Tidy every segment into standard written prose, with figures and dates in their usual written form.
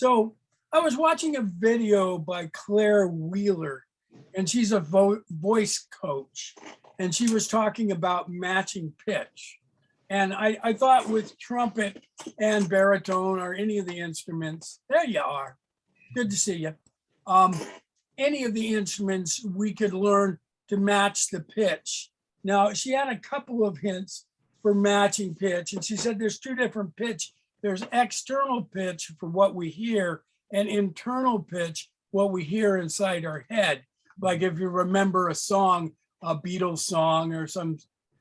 So I was watching a video by Claire Wheeler, and she's a voice coach, and she was talking about matching pitch. And I thought with trumpet and baritone or any of the instruments, there you are. Good to see you. Any of the instruments, we could learn to match the pitch. Now, she had a couple of hints for matching pitch, and she said there's two different pitch. There's external pitch for what we hear and internal pitch, what we hear inside our head. Like if you remember a song, a Beatles song or some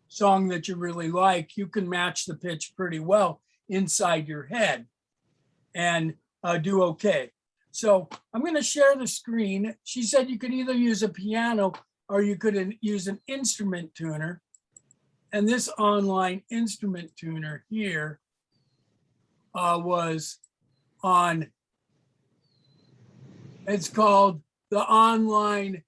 song that you really like, you can match the pitch pretty well inside your head and do okay. So I'm going to share the screen. She said you could either use a piano or you could use an instrument tuner. And this online instrument tuner here was on, it's called the online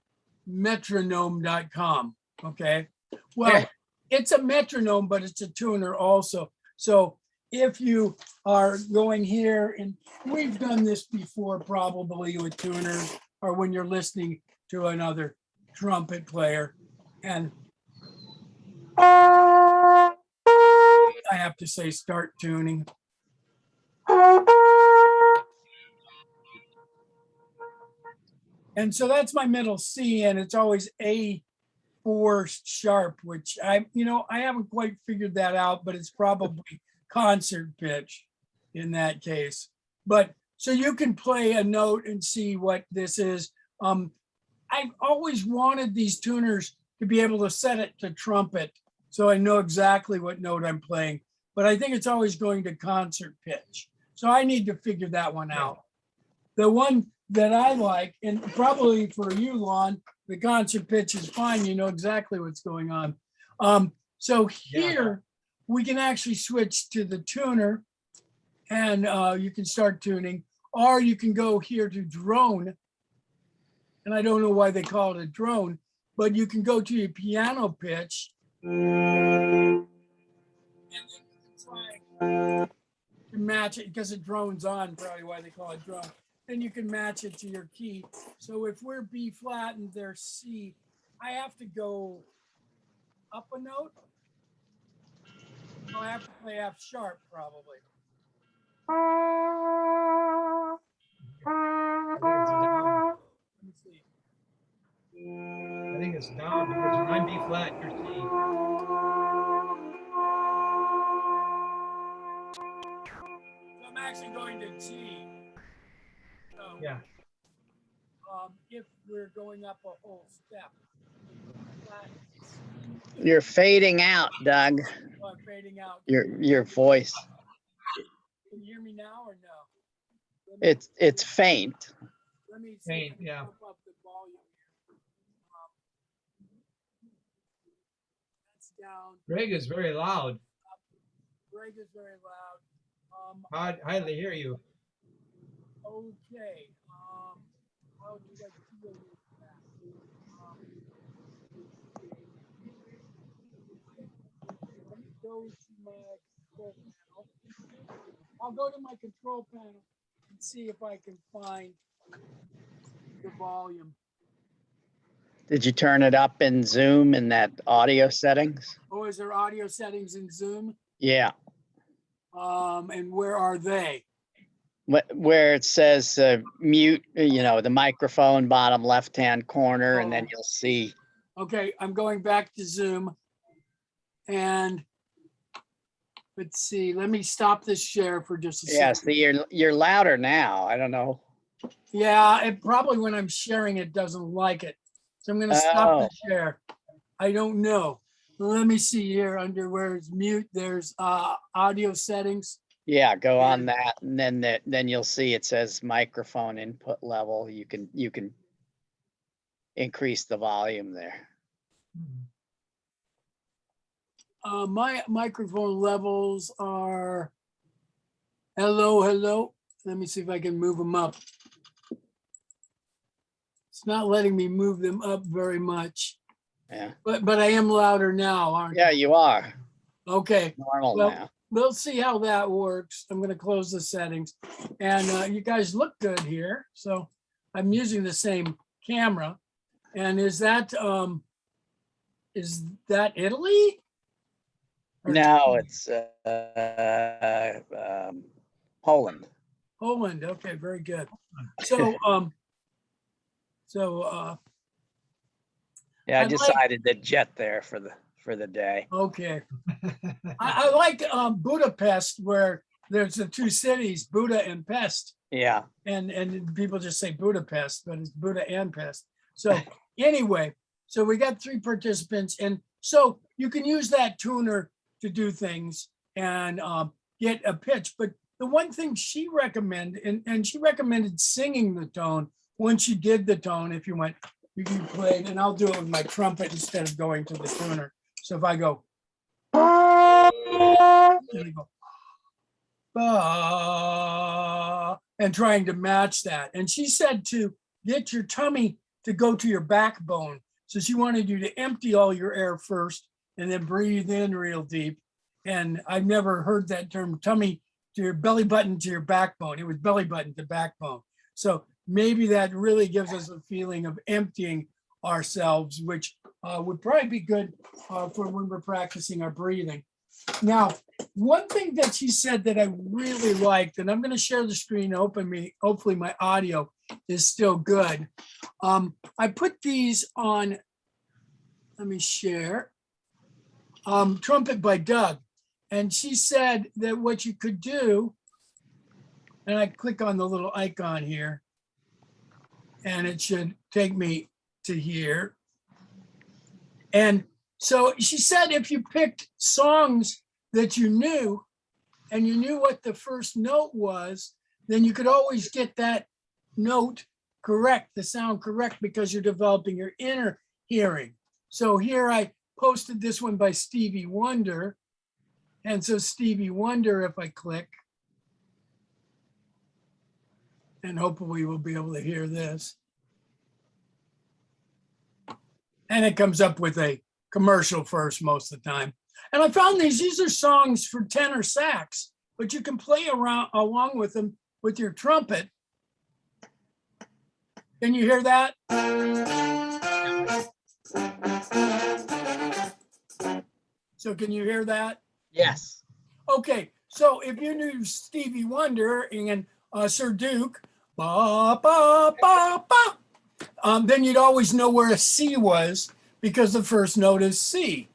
metronome.com. Okay. Well, it's a metronome, but it's a tuner also. So if you are going here, and we've done this before probably with tuners or when you're listening to another trumpet player, and I have to say start tuning. And so that's my middle C, and it's always A4 sharp, which I haven't quite figured that out, but it's probably concert pitch in that case. But so you can play a note and see what this is. I've always wanted these tuners to be able to set it to trumpet, so I know exactly what note I'm playing, but I think it's always going to concert pitch. So I need to figure that one out. The one that I like, and probably for you, Lon, the concert pitch is fine. You know exactly what's going on. So here we can actually switch to the tuner, and you can start tuning, or you can go here to drone. And I don't know why they call it a drone, but you can go to your piano pitch. And then you can try to match it because it drones on, probably why they call it drone. Then you can match it to your key. So if we're B flat and they're C, I have to go up a note. So I have to play F sharp probably. Let me see. I think it's down because when I'm B flat, you're C. So I'm actually going to G. So, Yeah. if we're going up a whole step. Flat. You're fading out, Doug. Oh, I'm fading out. Your voice. Can you hear me now or no? It's faint. Let me see Faint, if I can yeah. pump up the volume here. That's down. Greg is very loud. Greg is very loud. Hardly hear you. Okay. How do I feel with that? Let me go to my control panel. I'll go to my control panel and see if I can find the volume. Did you turn it up in Zoom in that audio settings? Oh, is there audio settings in Zoom? Yeah. And where are they? Where it says mute, the microphone bottom left-hand corner, and then you'll see. Okay, I'm going back to Zoom. And let's see, let me stop this share for just a Yeah, second. see, you're louder now. I don't know. Yeah, it probably when I'm sharing it doesn't like it. So I'm gonna stop the share. I don't know. Let me see here under where it's mute, there's audio settings. Yeah, go on that, and then you'll see it says microphone input level. You can increase the volume there. My microphone levels are hello. Let me see if I can move them up. It's not letting me move them up very much. Yeah. But I am louder now, aren't Yeah, you are. I? Okay. Normal Well, now. we'll see how that works. I'm gonna close the settings. And you guys look good here. So I'm using the same camera. And is that Italy? Or No, it's Poland. Poland. Okay, very good. So, Yeah, I I'd like- decided to jet there for the day. okay. I like Budapest, where there's the two cities, Buda and Pest. Yeah. And people just say Budapest, but it's Buda and Pest. So anyway, so we got 3 participants, and so you can use that tuner to do things and get a pitch. But the one thing she recommended, and she recommended singing the tone once you did the tone. If you went, you can play, and I'll do it with my trumpet instead of going to the tuner. So if I go, and I go, and trying to match that. And she said to get your tummy to go to your backbone. So she wanted you to empty all your air first and then breathe in real deep. And I've never heard that term, tummy to your belly button to your backbone. It was belly button to backbone. So maybe that really gives us a feeling of emptying ourselves, which would probably be good for when we're practicing our breathing. Now, one thing that she said that I really liked, and I'm going to share the screen open, hopefully my audio is still good. I put these on, let me share, Trumpet by Doug. And she said that what you could do, and I click on the little icon here, and it should take me to here. And so she said if you picked songs that you knew and you knew what the first note was, then you could always get that note correct, the sound correct, because you're developing your inner hearing. So here I posted this one by Stevie Wonder. And so Stevie Wonder, if I click, and hopefully we'll be able to hear this. And it comes up with a commercial first most of the time. And I found these are songs for tenor sax, but you can play around along with them with your trumpet. Can you hear that? So can you hear that? Yes. Okay, so if you knew Stevie Wonder and Sir Duke, ba, ba, ba, ba, then you'd always know where a C was because the first note is C.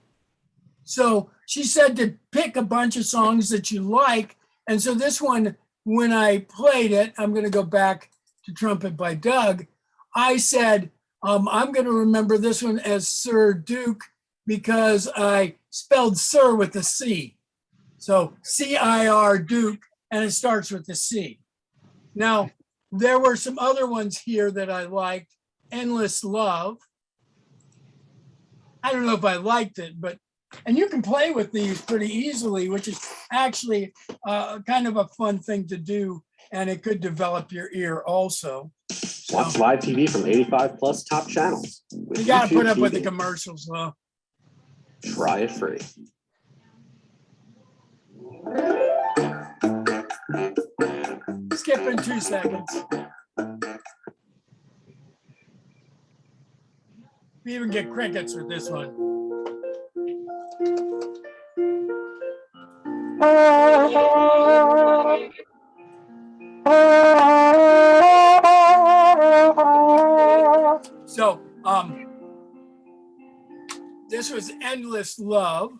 So she said to pick a bunch of songs that you like. And so this one, when I played it, I'm going to go back to Trumpet by Doug. I said, I'm going to remember this one as Sir Duke because I spelled Sir with a C. So C-I-R Duke, and it starts with the C. Now, there were some other ones here that I liked. Endless Love. I don't know if I liked it, but, and you can play with these pretty easily, which is actually kind of a fun thing to do, and it could develop your ear also. Watch live TV from 85 plus top channels. You got to put up with the TV. commercials, though. Try it free. Skip in 2 seconds. We even get crickets with this one. So, this was Endless Love.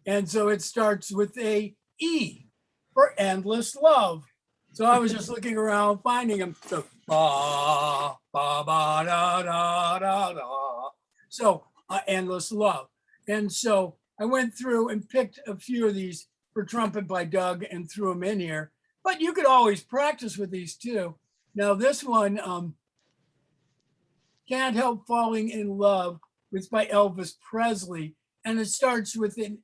And so it starts with a E for Endless Love. So I was just looking around, finding them. So, ba, ba, ba, da, da, da, da. So Endless Love. And so I went through and picked a few of these for Trumpet by Doug and threw them in here. But you could always practice with these too. Now this one, Can't Help Falling in Love, it's by Elvis Presley. And it starts with an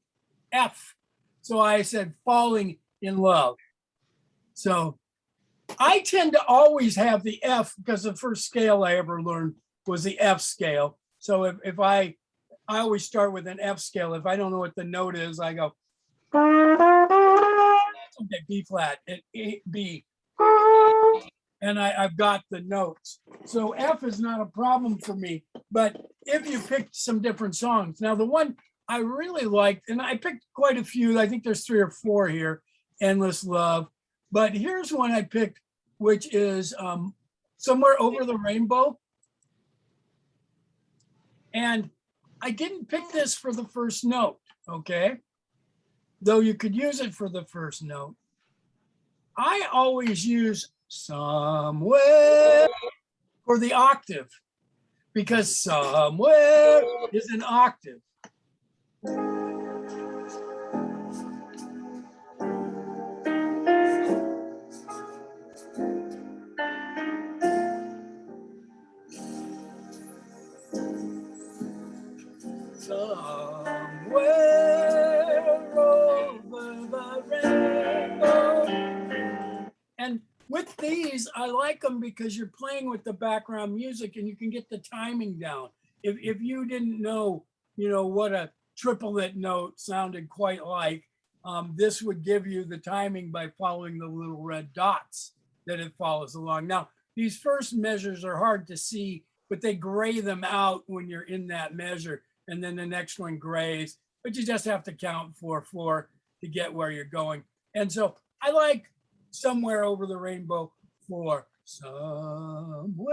F. So I said falling in love. So I tend to always have the F because the first scale I ever learned was the F scale. So if I always start with an F scale. If I don't know what the note is, I go. B flat, at B. And I've got the notes. So F is not a problem for me. But if you picked some different songs, now the one I really liked, and I picked quite a few, I think there's 3 or 4 here, Endless Love. But here's one I picked, which is Somewhere Over the Rainbow. And I didn't pick this for the first note, okay? Though you could use it for the first note. I always use somewhere for the octave because somewhere is an octave. Somewhere over the rainbow. And with these, I like them because you're playing with the background music and you can get the timing down. If you didn't know, what a triplet note sounded quite like, this would give you the timing by following the little red dots that it follows along. Now, these first measures are hard to see, but they gray them out when you're in that measure. And then the next one grays, but you just have to count 4/4 to get where you're going. And so I like Somewhere Over the Rainbow for somewhere.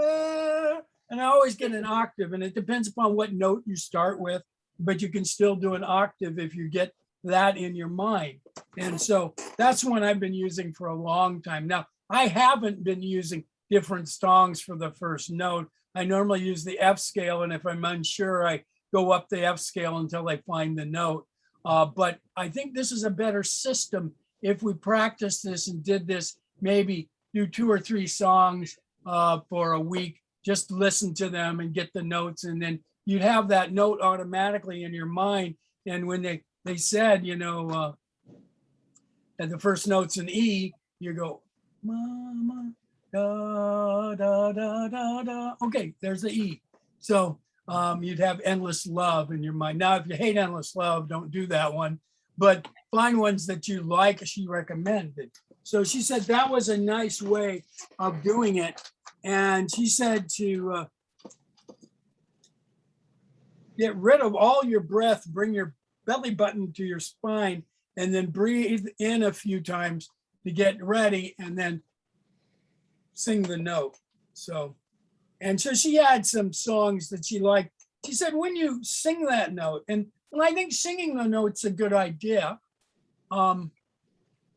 And I always get an octave, and it depends upon what note you start with, but you can still do an octave if you get that in your mind. And so that's one I've been using for a long time. Now, I haven't been using different songs for the first note. I normally use the F scale, and if I'm unsure, I go up the F scale until I find the note. But I think this is a better system if we practice this and did this, maybe do 2 or 3 songs for a week, just listen to them and get the notes. And then you'd have that note automatically in your mind. And when they said, that the first note's an E, you go, mama, da, da, da, da, da. Okay, there's the E. So you'd have Endless Love in your mind. Now, if you hate Endless Love, don't do that one, but find ones that you like. She recommended. So she said that was a nice way of doing it. And she said to get rid of all your breath, bring your belly button to your spine, and then breathe in a few times to get ready, and then sing the note. And so she had some songs that she liked. She said, when you sing that note, and I think singing the note's a good idea.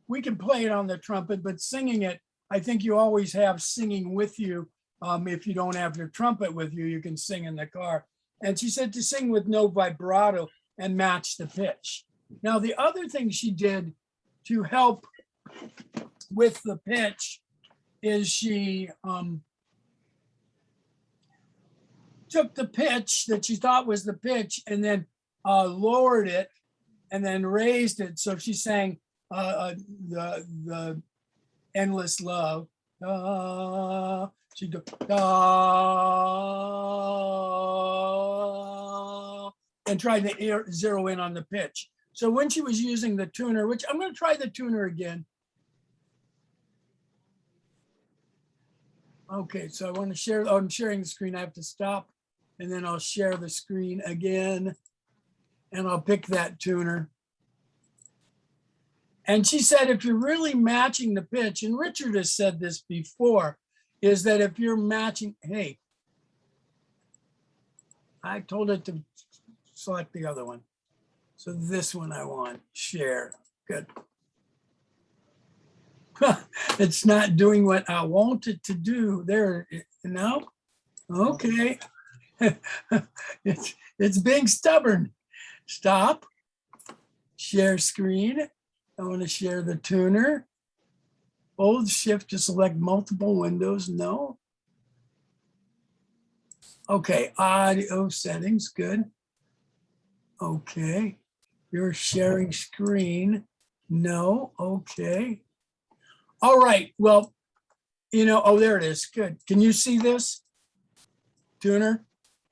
We can play it on the trumpet, but singing it, I think you always have singing with you. If you don't have your trumpet with you, you can sing in the car. And she said to sing with no vibrato and match the pitch. Now, the other thing she did to help with the pitch is she took the pitch that she thought was the pitch and then lowered it and then raised it. So she sang the Endless Love. She'd go, and tried to zero in on the pitch. So when she was using the tuner, which I'm going to try the tuner again. Okay, so I want to share, I'm sharing the screen. I have to stop and then I'll share the screen again and I'll pick that tuner. And she said, if you're really matching the pitch, and Richard has said this before, is that if you're matching, hey, I told it to select the other one. So this one I want, share, good. It's not doing what I want it to do. There, no, okay. It's being stubborn. Stop, share screen. I want to share the tuner. Hold shift to select multiple windows, no. Okay, audio settings, good. Okay, you're sharing screen, no, okay. All right, well, oh, there it is, good. Can you see this? Tuner?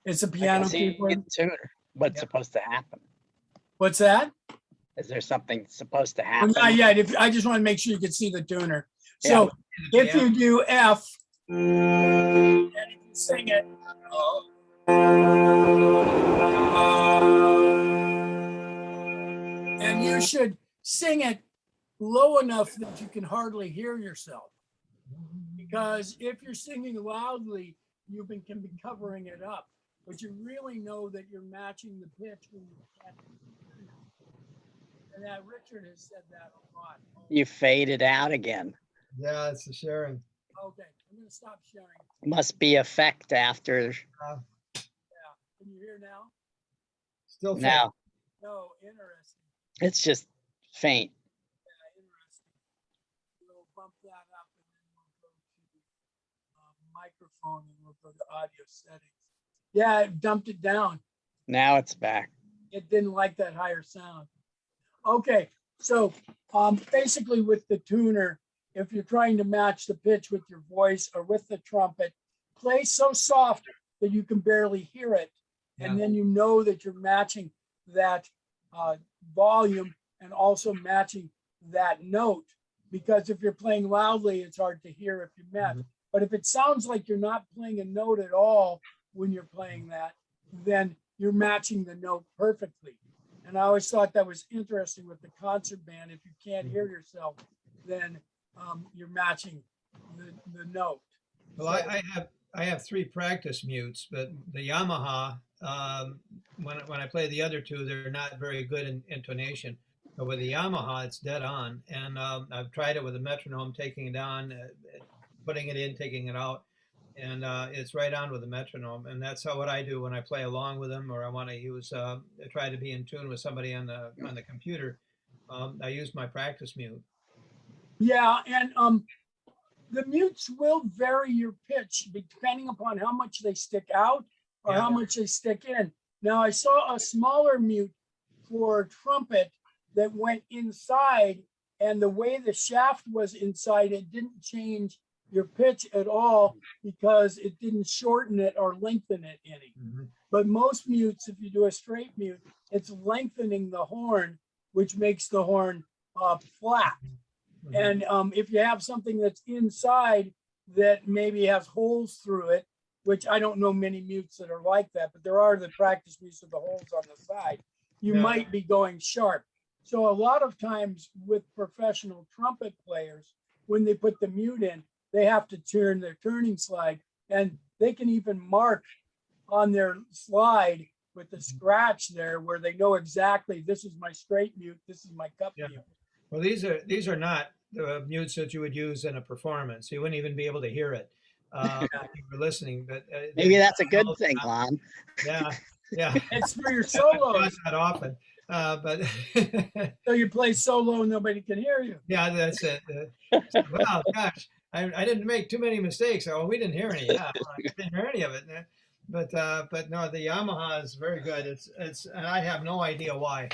It's a I can piano see keyboard. the tuner. What's supposed to happen? What's that? Is there something supposed to Well, happen? not yet. I just want to make sure you can see the tuner. Yeah. So if Yeah. you do F, and if you sing it, and you should sing it low enough that you can hardly hear yourself. Because if you're singing loudly, can be covering it up, but you really know that you're matching the pitch when you can't. And that Richard has said that a lot. You faded out again. Yeah, it's the sharing. Okay, I'm gonna stop sharing. Must be effect after Can you hear now? Still faint. now. No, interesting. It's just faint. Yeah, interesting. We'll bump that up and then we'll go to microphone and we'll go to audio settings. Yeah, it dumped it down. Now it's back. It didn't like that higher sound. Okay, so basically with the tuner, if you're trying to match the pitch with your voice or with the trumpet, play so soft that you can barely hear it. And Yeah. then you know that you're matching that volume and also matching that note. Because if you're playing loudly, it's hard to hear if you match. Mhm. But if it sounds like you're not playing a note at all when you're playing that, then you're matching the note perfectly. And I always thought that was interesting with the concert band. If you can't hear yourself, then you're matching the note. Well, I have 3 practice mutes, but the Yamaha, when I play the other 2, they're not very good in intonation. But with the Yamaha, it's dead on. And I've tried it with a metronome, taking it on, putting it in, taking it out, and it's right on with the metronome. And that's what I do when I play along with them, or I want to use try to be in tune with somebody on the computer. I use my practice mute. Yeah, and the mutes will vary your pitch depending upon how much they stick out or Yeah. how much they stick in. Now, I saw a smaller mute for trumpet that went inside, and the way the shaft was inside, it didn't change your pitch at all because it didn't shorten it or lengthen it any. Mhm. But most mutes, if you do a straight mute, it's lengthening the horn, which makes the horn flat. Mhm. And if you have something that's inside that maybe has holes through it, which I don't know many mutes that are like that, but there are the practice mutes with the holes on the side, you Yeah. might be going sharp. So a lot of times with professional trumpet players, when they put the mute in, they have to turn their turning slide, and they can even mark on their slide with the scratch there where they know exactly this is my straight mute, this is my cup Yeah. mute. Well, these are not the mutes that you would use in a performance. You wouldn't even be able to hear it if you were listening. But Maybe that's a good thing, Lon. Yeah, yeah. It's for your Not solos. that often, but So you play solo, nobody can hear you. yeah, that's it. Wow, gosh, I didn't make too many mistakes. Oh, we didn't hear any. Yeah, I didn't hear any of it. But no, the Yamaha is very good. It's and I have no idea why.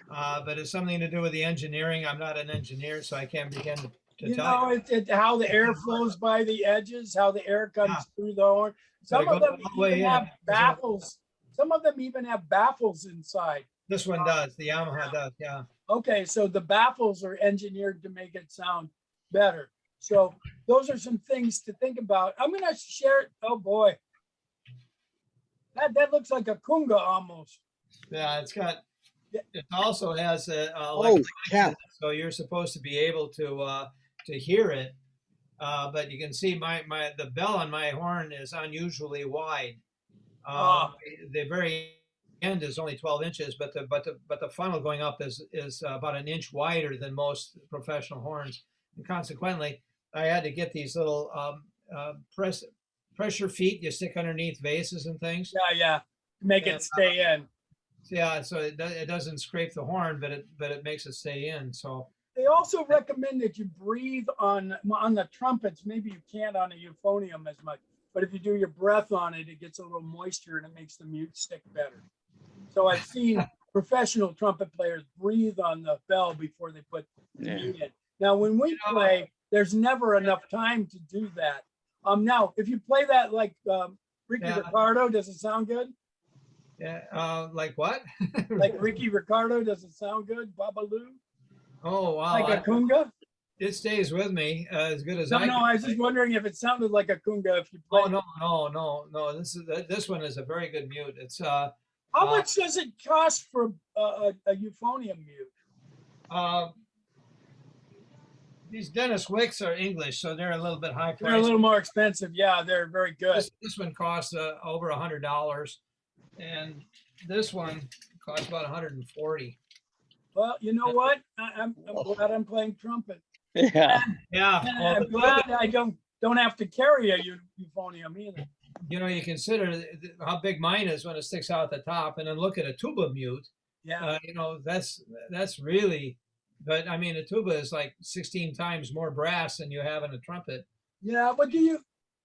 But it's something to do with the engineering. I'm not an engineer, so I can't begin to You tell know, how the air flows by the edges, how the air comes Yeah. through the horn. So it Some of goes them all the way even in. have baffles. Some of them even have baffles inside. This one does. The Yamaha does. Yeah. Okay, so the baffles are engineered to make it sound better. So those are some things to think about. I'm gonna share it. Oh boy. That looks like a kunga almost. Yeah, it's got. It also has a Oh, electric yeah. light, so you're supposed to be able to hear it. But you can see the bell on my horn is unusually wide. Ah. The very end is only 12 inches, but the funnel going up is about an inch wider than most professional horns, and consequently, I had to get these little pressure feet you stick underneath vases and things. Yeah. Make And, it stay in. Yeah, so it doesn't scrape the horn, but it makes it stay in. So They also recommend that you breathe on the trumpets. Maybe you can't on a euphonium as much, but if you do your breath on it, it gets a little moisture and it makes the mute stick better. So I've seen professional trumpet players breathe on the bell before they put the Yeah. mute in. Now, when we play, there's never enough time to do that. Now, if you play that like Ricky Yeah. Ricardo, does it sound good? Yeah, like what? Like Ricky Ricardo, does it sound good? Babalu? Oh, wow. Like a kunga? It stays with me as good as No, I no, can I was play. just wondering if it sounded like a kunga if you Oh, played. no. This one is a very good mute. It's How much does it cost for a euphonium mute? uh, these Dennis Wicks are English, so they're a little bit high They're a priced. little more expensive. Yeah, they're very good. This one costs over $100, and this one costs about 140. Well, you know what? I'm glad I'm playing trumpet. Yeah. Yeah, And well, I'm glad I don't have to carry a euphonium either. you know, you consider how big mine is when it sticks out the top, and then look at a tuba mute. Yeah. You know, that's really. But I mean, a tuba is like 16 times more brass than you have in a trumpet. Yeah, but do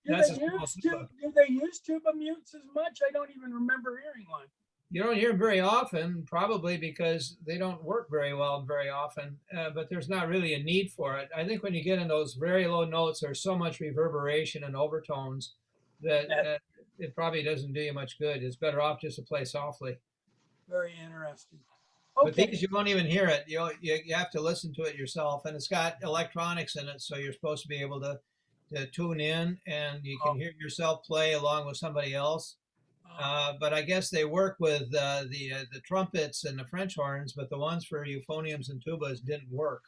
That's they a small use tuba. do they use tuba mutes as much? I don't even remember hearing one. You don't hear them very often, probably because they don't work very well very often. But there's not really a need for it. I think when you get in those very low notes, there's so much reverberation and overtones that Yeah. it probably doesn't do you much good. It's better off just to play softly. Very interesting. But Okay. these, you won't even hear it. You have to listen to it yourself, and it's got electronics in it, so you're supposed to be able to tune in, and you can Oh. hear yourself play along with somebody else. But I guess they work with the trumpets and the French horns, but the ones for euphoniums and tubas didn't work.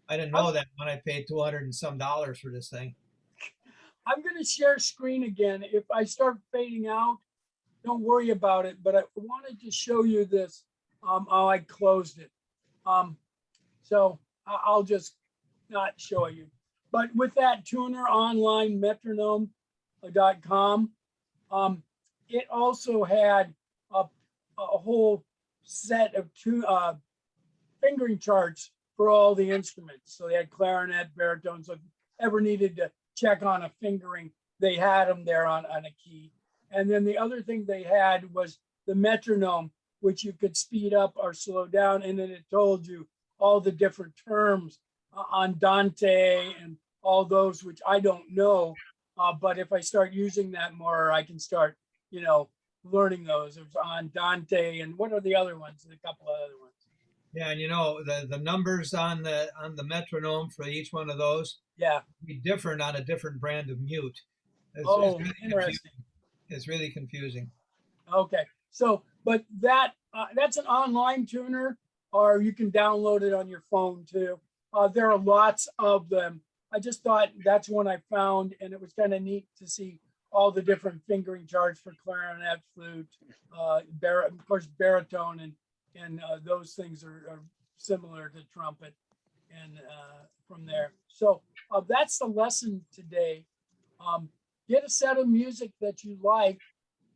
I didn't know that when I paid $200 and some for this thing. I'm going to share screen again. If I start fading out, don't worry about it. But I wanted to show you this. How I closed it. So I'll just not show you. But with that tuner online metronome.com, it also had a whole set of fingering charts for all the instruments. So they had clarinet, baritone. So if you ever needed to check on a fingering, they had them there on a key. And then the other thing they had was the metronome, which you could speed up or slow down. And then it told you all the different terms andante and all those, which I don't know. But if I start using that more, I can start, learning those. It was andante and what are the other ones? A couple of other ones. Yeah, and you know the numbers on the metronome for each one of those Yeah. be different on a different brand of mute. It's really Interesting. It's really confusing. Okay. So, but that's an online tuner, or you can download it on your phone too. There are lots of them. I just thought that's one I found, and it was kind of neat to see all the different fingering charts for clarinet, flute, of course, baritone, and those things are similar to trumpet, and from there. So that's the lesson today. Get a set of music that you like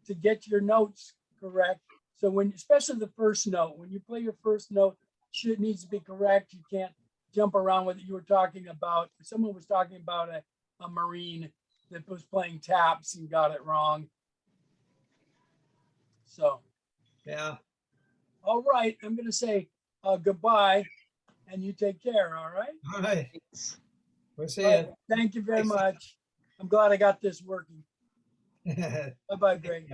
to get your notes correct. So especially the first note, when you play your first note, it needs to be correct. You can't jump around with it. You were talking about, someone was talking about a Marine that was playing taps and got it wrong. So, Yeah. all right, I'm going to say goodbye and you take care. All right. All right. We'll see All right, thank you very Thanks. much. I'm glad I got this working. you. Bye-bye, Greg.